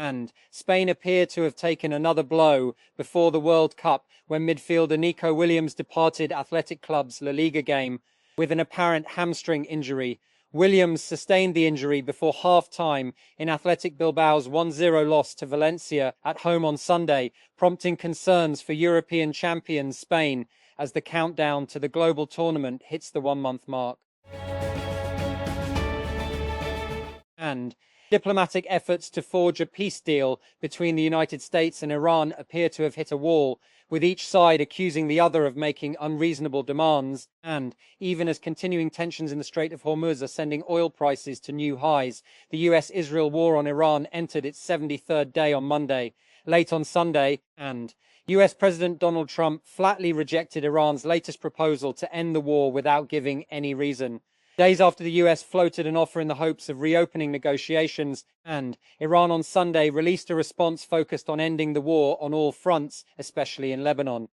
And Spain appear to have taken another blow before the World Cup when midfielder Nico Williams departed Athletic Club's La Liga game with an apparent hamstring injury. Williams sustained the injury before half-time in Athletic Bilbao's 1-0 loss to Valencia at home on Sunday, prompting concerns for European champions Spain as the countdown to the global tournament hits the one-month mark. And diplomatic efforts to forge a peace deal between the United States and Iran appear to have hit a wall, with each side accusing the other of making unreasonable demands. And even as continuing tensions in the Strait of Hormuz are sending oil prices to new highs, the US-Israel war on Iran entered its 73rd day on Monday. Late on Sunday, and US President Donald Trump flatly rejected Iran's latest proposal to end the war without giving any reason. Days after the US floated an offer in the hopes of reopening negotiations, and Iran on Sunday released a response focused on ending the war on all fronts, especially in Lebanon.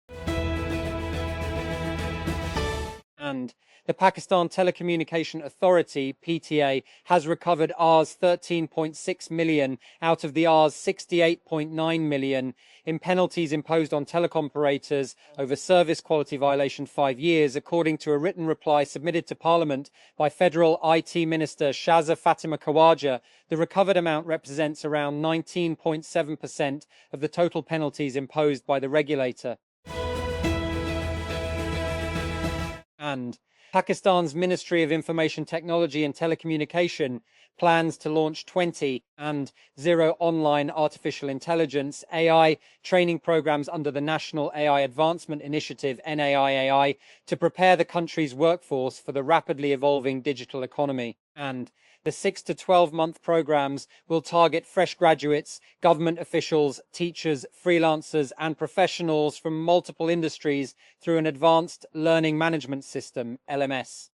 And the Pakistan Telecommunication Authority, PTA, has recovered Rs 13.6 million out of the Rs 68.9 million in penalties imposed on telecom operators over service quality violation 5 years, according to a written reply submitted to Parliament by Federal IT Minister Shahza Fatima Khawaja. The recovered amount represents around 19.7% of the total penalties imposed by the regulator. And Pakistan's Ministry of Information Technology and Telecommunication plans to launch 20 and 0 online artificial intelligence AI training programs under the National AI Advancement Initiative (NAIAI) to prepare the country's workforce for the rapidly evolving digital economy. And the 6 to 12-month programs will target fresh graduates, government officials, teachers, freelancers, and professionals from multiple industries through an advanced learning management system, LMS.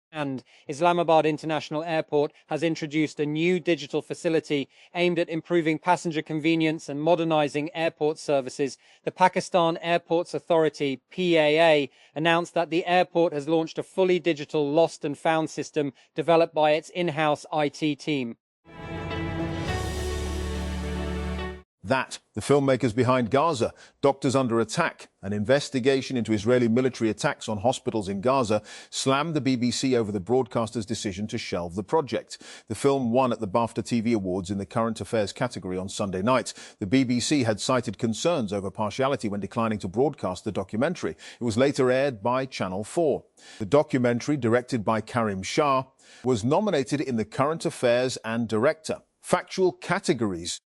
And Islamabad International Airport has introduced a new digital facility aimed at improving passenger convenience and modernizing airport services. The Pakistan Airports Authority, PAA, announced that the airport has launched a fully digital lost and found system developed by its in-house IT team. That, the filmmakers behind Gaza, Doctors Under Attack, an investigation into Israeli military attacks on hospitals in Gaza, slammed the BBC over the broadcaster's decision to shelve the project. The film won at the BAFTA TV Awards in the Current Affairs category on Sunday night. The BBC had cited concerns over partiality when declining to broadcast the documentary. It was later aired by Channel 4. The documentary, directed by Karim Shah, was nominated in the Current Affairs and Director. Factual categories.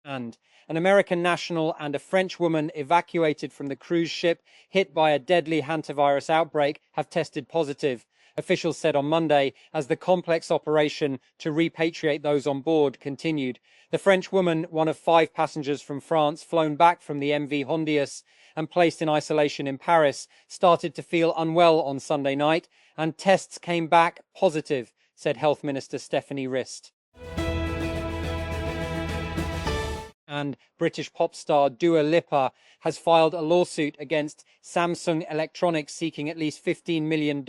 And an American national and a French woman evacuated from the cruise ship hit by a deadly hantavirus outbreak have tested positive, officials said on Monday, as the complex operation to repatriate those on board continued. The French woman, one of 5 passengers from France flown back from the MV Hondius and placed in isolation in Paris, started to feel unwell on Sunday night, and tests came back positive, said Health Minister Stephanie Rist. And British pop star Dua Lipa has filed a lawsuit against Samsung Electronics seeking at least $15 million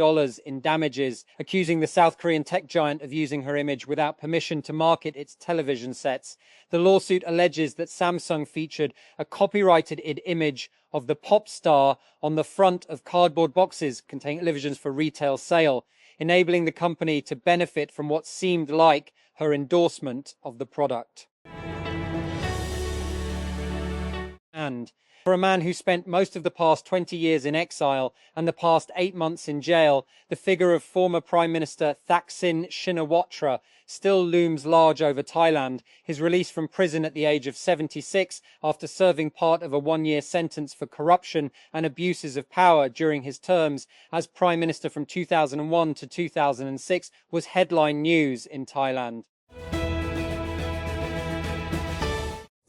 in damages, accusing the South Korean tech giant of using her image without permission to market its television sets. The lawsuit alleges that Samsung featured a copyrighted image of the pop star on the front of cardboard boxes containing televisions for retail sale, enabling the company to benefit from what seemed like her endorsement of the product. And for a man who spent most of the past 20 years in exile and the past 8 months in jail, the figure of former Prime Minister Thaksin Shinawatra still looms large over Thailand. His release from prison at the age of 76 after serving part of a 1-year sentence for corruption and abuses of power during his terms as Prime Minister from 2001 to 2006 was headline news in Thailand.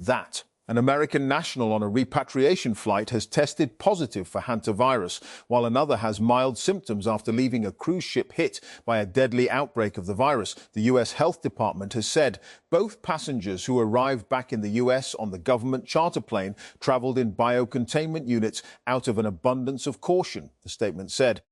That. An American national on a repatriation flight has tested positive for hantavirus, while another has mild symptoms after leaving a cruise ship hit by a deadly outbreak of the virus. The U.S. Health Department has said both passengers who arrived back in the U.S. on the government charter plane traveled in biocontainment units out of an abundance of caution, the statement said.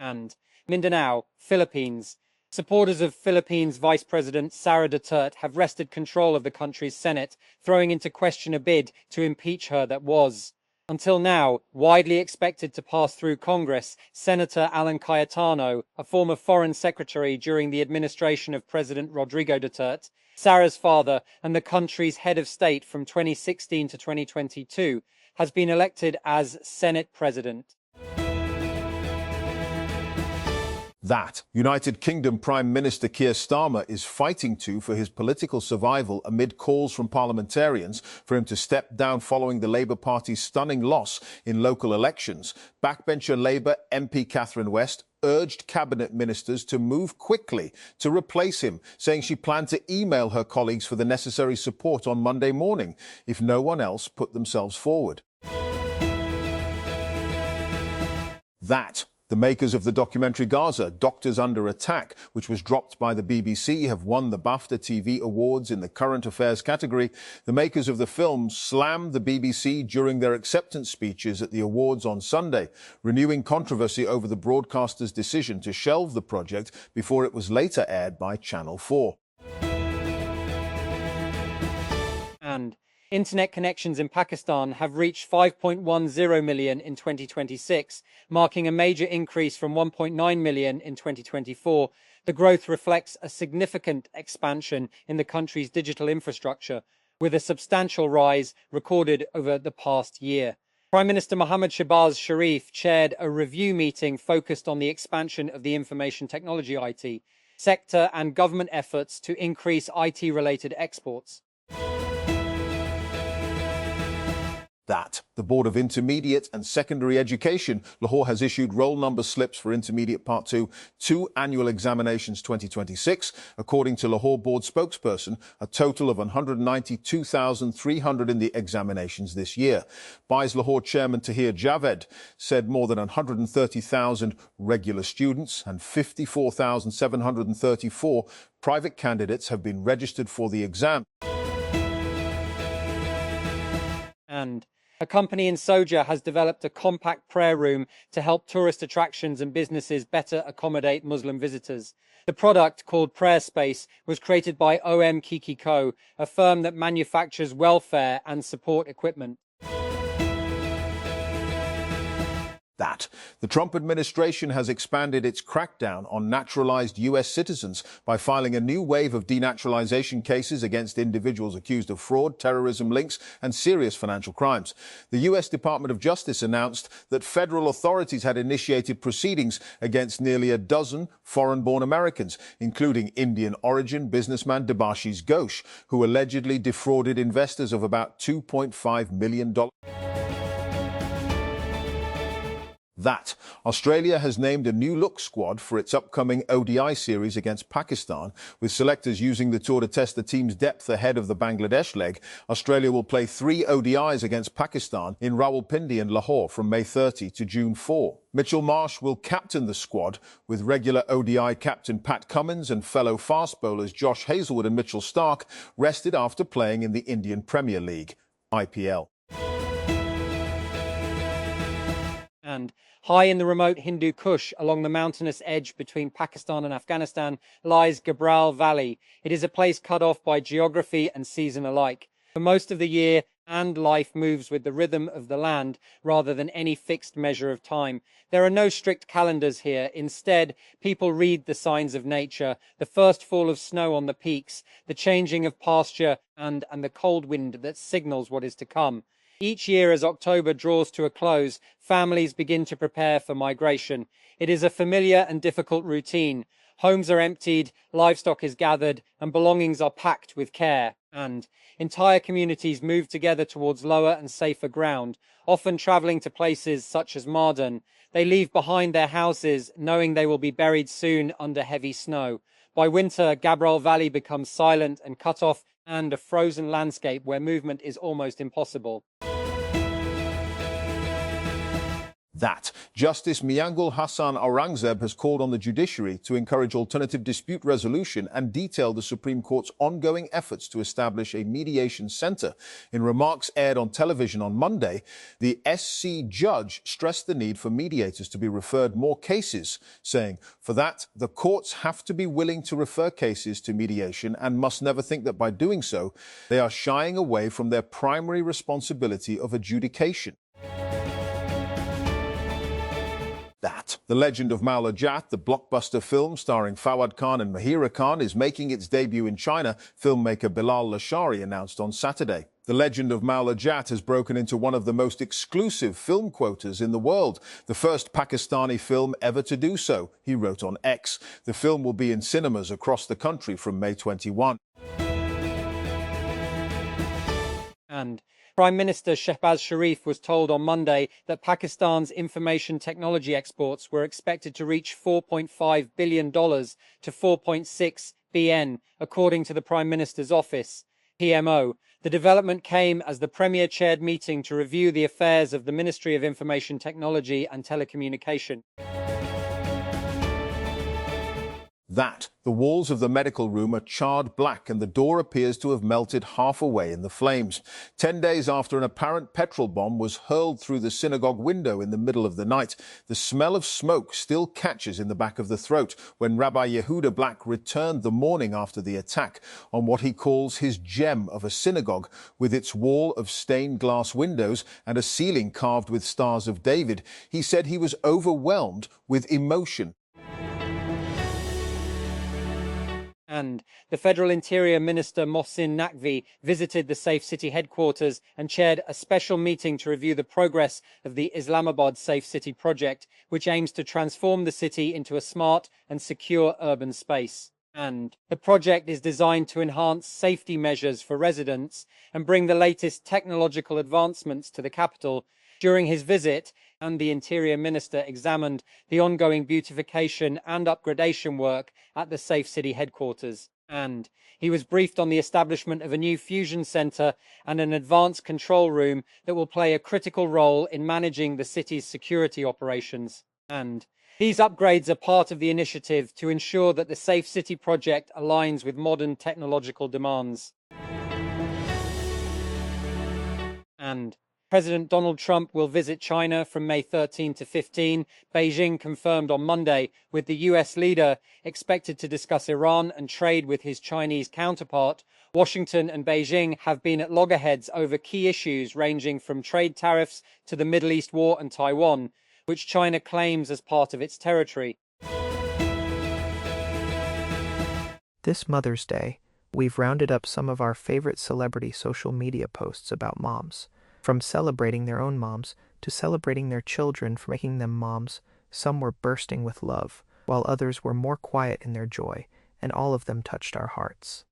And Mindanao, Philippines. Supporters of Philippines Vice President Sara Duterte have wrested control of the country's Senate, throwing into question a bid to impeach her that was, until now, widely expected to pass through Congress. Senator Alan Cayetano, a former foreign secretary during the administration of President Rodrigo Duterte, Sara's father and the country's head of state from 2016 to 2022, has been elected as Senate President. That United Kingdom Prime Minister Keir Starmer is fighting for his political survival amid calls from parliamentarians for him to step down following the Labour Party's stunning loss in local elections. Backbencher Labour MP Catherine West urged cabinet ministers to move quickly to replace him, saying she planned to email her colleagues for the necessary support on Monday morning if no one else put themselves forward. That the makers of the documentary Gaza, Doctors Under Attack, which was dropped by the BBC, have won the BAFTA TV Awards in the current affairs category. The makers of the film slammed the BBC during their acceptance speeches at the awards on Sunday, renewing controversy over the broadcaster's decision to shelve the project before it was later aired by Channel 4. And internet connections in Pakistan have reached 5.10 million in 2026, marking a major increase from 1.9 million in 2024. The growth reflects a significant expansion in the country's digital infrastructure, with a substantial rise recorded over the past year. Prime Minister Mohammad Shahbaz Sharif chaired a review meeting focused on the expansion of the information technology IT sector and government efforts to increase IT-related exports. That the Board of Intermediate and Secondary Education, Lahore, has issued roll number slips for Intermediate Part 2 annual examinations 2026. According to Lahore Board spokesperson, a total of 192,300 in the examinations this year. BIES Lahore Chairman Tahir Javed said more than 130,000 regular students and 54,734 private candidates have been registered for the exam. And a company in Soja has developed a compact prayer room to help tourist attractions and businesses better accommodate Muslim visitors. The product, called Prayer Space, was created by OM Kiki Co., a firm that manufactures welfare and support equipment. That the Trump administration has expanded its crackdown on naturalized U.S. citizens by filing a new wave of denaturalization cases against individuals accused of fraud, terrorism links, and serious financial crimes. The U.S. Department of Justice announced that federal authorities had initiated proceedings against nearly a dozen foreign-born Americans, including Indian origin businessman Debashish Ghosh, who allegedly defrauded investors of about $2.5 million. That Australia has named a new look squad for its upcoming ODI series against Pakistan, with selectors using the tour to test the team's depth ahead of the Bangladesh leg. Australia will play 3 ODIs against Pakistan in Rawalpindi and Lahore from May 30 to June 4. Mitchell Marsh will captain the squad, with regular ODI captain Pat Cummins and fellow fast bowlers Josh Hazlewood and Mitchell Starc rested after playing in the Indian Premier League, IPL. And high in the remote Hindu Kush, along the mountainous edge between Pakistan and Afghanistan, lies Gabral Valley. It is a place cut off by geography and season alike. For most of the year, and life moves with the rhythm of the land rather than any fixed measure of time. There are no strict calendars here. Instead, people read the signs of nature, the first fall of snow on the peaks, the changing of pasture, and the cold wind that signals what is to come. Each year, as October draws to a close, families begin to prepare for migration. It is a familiar and difficult routine. Homes are emptied, livestock is gathered, and belongings are packed with care. And entire communities move together towards lower and safer ground, often traveling to places such as Marden. They leave behind their houses, knowing they will be buried soon under heavy snow. By winter, Gabral Valley becomes silent and cut off, and a frozen landscape where movement is almost impossible. That Justice Miangul Hassan Aurangzeb has called on the judiciary to encourage alternative dispute resolution and detail the Supreme Court's ongoing efforts to establish a mediation centre. In remarks aired on television on Monday, the SC judge stressed the need for mediators to be referred more cases, saying, "For that, the courts have to be willing to refer cases to mediation and must never think that by doing so, they are shying away from their primary responsibility of adjudication." That The Legend of Maula Jat, the blockbuster film starring Fawad Khan and Mahira Khan, is making its debut in China, filmmaker Bilal Lashari announced on Saturday. The Legend of Maula Jat has broken into one of the most exclusive film quotas in the world, the first Pakistani film ever to do so, he wrote on X. The film will be in cinemas across the country from May 21. And Prime Minister Shehbaz Sharif was told on Monday that Pakistan's information technology exports were expected to reach $4.5 billion to 4.6 BN, according to the Prime Minister's office, PMO. The development came as the Premier chaired meeting to review the affairs of the Ministry of Information Technology and Telecommunication. That the walls of the medical room are charred black and the door appears to have melted half away in the flames. 10 days after an apparent petrol bomb was hurled through the synagogue window in the middle of the night, the smell of smoke still catches in the back of the throat when Rabbi Yehuda Black returned the morning after the attack on what he calls his gem of a synagogue, with its wall of stained glass windows and a ceiling carved with stars of David. He said he was overwhelmed with emotion. And the Federal Interior Minister Mohsin Naqvi visited the Safe City headquarters and chaired a special meeting to review the progress of the Islamabad Safe City project, which aims to transform the city into a smart and secure urban space. And the project is designed to enhance safety measures for residents and bring the latest technological advancements to the capital. During his visit, the Interior Minister examined the ongoing beautification and upgradation work at the Safe City headquarters. And he was briefed on the establishment of a new fusion centre and an advanced control room that will play a critical role in managing the city's security operations. And these upgrades are part of the initiative to ensure that the Safe City project aligns with modern technological demands. And President Donald Trump will visit China from May 13 to 15, Beijing confirmed on Monday, with the US leader expected to discuss Iran and trade with his Chinese counterpart. Washington and Beijing have been at loggerheads over key issues ranging from trade tariffs to the Middle East war and Taiwan, which China claims as part of its territory. This Mother's Day, we've rounded up some of our favorite celebrity social media posts about moms. From celebrating their own moms to celebrating their children for making them moms, some were bursting with love, while others were more quiet in their joy, and all of them touched our hearts.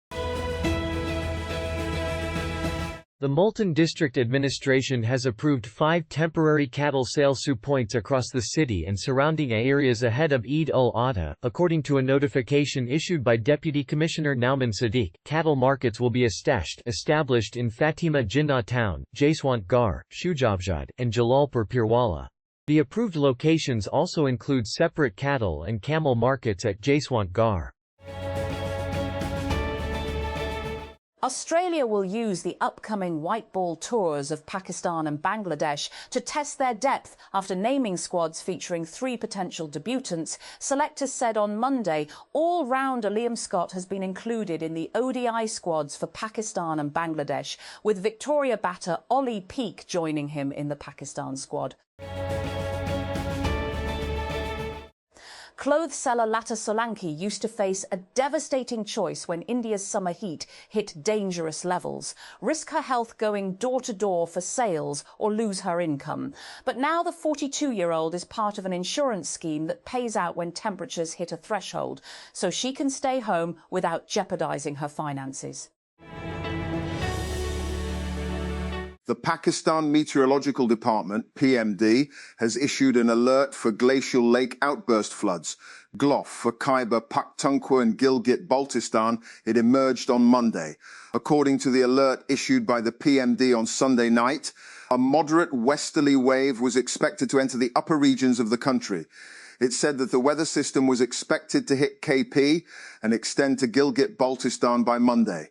The Multan District Administration has approved 5 temporary cattle sale points across the city and surrounding areas ahead of Eid ul-Adha, according to a notification issued by Deputy Commissioner Nauman Sadiq. Cattle markets will be established in Fatima Jinnah Town, Jaswant Gar, Shujabjad, and Jalalpur Pirwala. The approved locations also include separate cattle and camel markets at Jaswant Gar. Australia will use the upcoming white ball tours of Pakistan and Bangladesh to test their depth after naming squads featuring 3 potential debutants. Selectors said on Monday all-rounder Liam Scott has been included in the ODI squads for Pakistan and Bangladesh, with Victoria batter Ollie Peake joining him in the Pakistan squad. Clothes seller Lata Solanki used to face a devastating choice when India's summer heat hit dangerous levels: risk her health going door to door for sales or lose her income. But now the 42-year-old is part of an insurance scheme that pays out when temperatures hit a threshold, so she can stay home without jeopardizing her finances. The Pakistan Meteorological Department, PMD, has issued an alert for glacial lake outburst floods. GLOF for Khyber Pakhtunkhwa and Gilgit-Baltistan. It emerged on Monday. According to the alert issued by the PMD on Sunday night, A moderate westerly wave was expected to enter the upper regions of the country. It said that the weather system was expected to hit KP and extend to Gilgit-Baltistan by Monday.